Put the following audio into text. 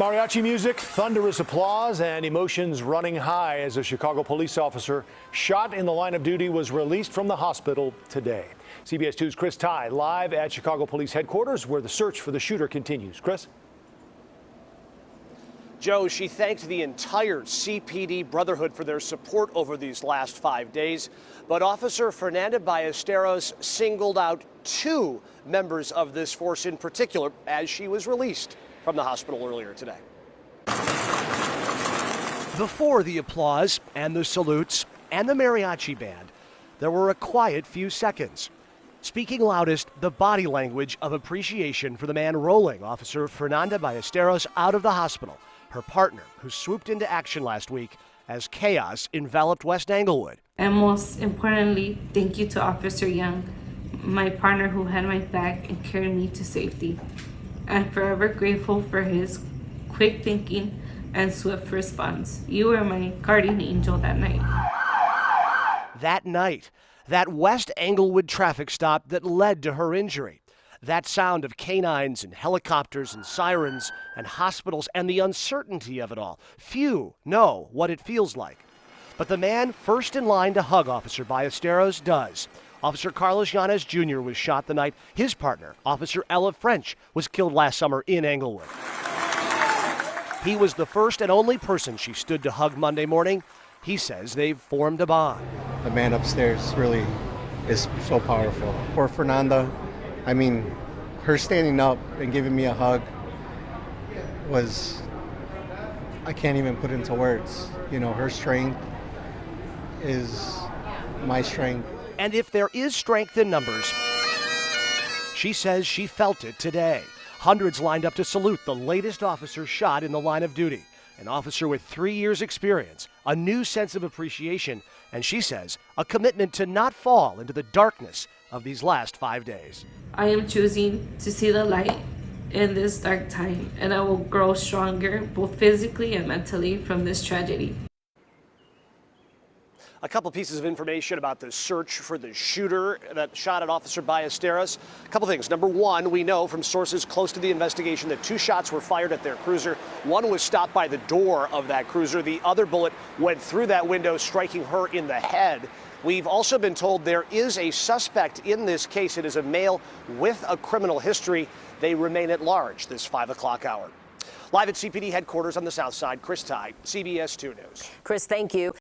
Mariachi music, thunderous applause, and emotions running high as a Chicago police officer shot in the line of duty was released from the hospital today. CBS 2's Chris Ty live at Chicago Police Headquarters where the search for the shooter continues. Chris? Joe, she thanked the entire CPD Brotherhood for their support over these last 5 days. But Officer Fernanda Ballesteros singled out two members of this force in particular as she was released from the hospital earlier today. Before the applause and the salutes and the mariachi band, there were a quiet few seconds. Speaking loudest, the body language of appreciation for the man rolling Officer Fernanda Ballesteros out of the hospital, her partner, who swooped into action last week as chaos enveloped West Englewood. And most importantly, thank you to Officer Young, my partner who had my back and carried me to safety. I'm forever grateful for his quick thinking and swift response. You were my guardian angel that night. That night, that West Englewood traffic stop that led to her injury. That sound of canines and helicopters and sirens and hospitals and the uncertainty of it all. Few know what it feels like. But the man first in line to hug Officer Ballesteros does. Officer Carlos Yanez Jr. was shot the night his partner, Officer Ella French, was killed last summer in Englewood. He was the first and only person she stood to hug Monday morning. He says they've formed a bond. The man upstairs really is so powerful. For Fernanda, I mean, her standing up and giving me a hug was, I can't even put into words. You know, her strength is my strength. And if there is strength in numbers, she says she felt it today. Hundreds lined up to salute the latest officer shot in the line of duty. An officer with 3 years' experience, a new sense of appreciation, and she says a commitment to not fall into the darkness of these last 5 days. I am choosing to see the light in this dark time, and I will grow stronger, both physically and mentally, from this tragedy. A couple pieces of information about the search for the shooter that shot at Officer Ballesteros. A couple things. Number one, we know from sources close to the investigation that 2 shots were fired at their cruiser. One was stopped by the door of that cruiser. The other bullet went through that window, striking her in the head. We've also been told there is a suspect in this case. It is a male with a criminal history. They remain at large this 5 o'clock hour. Live at CPD headquarters on the South Side, Chris Ty, CBS 2 News. Chris, thank you.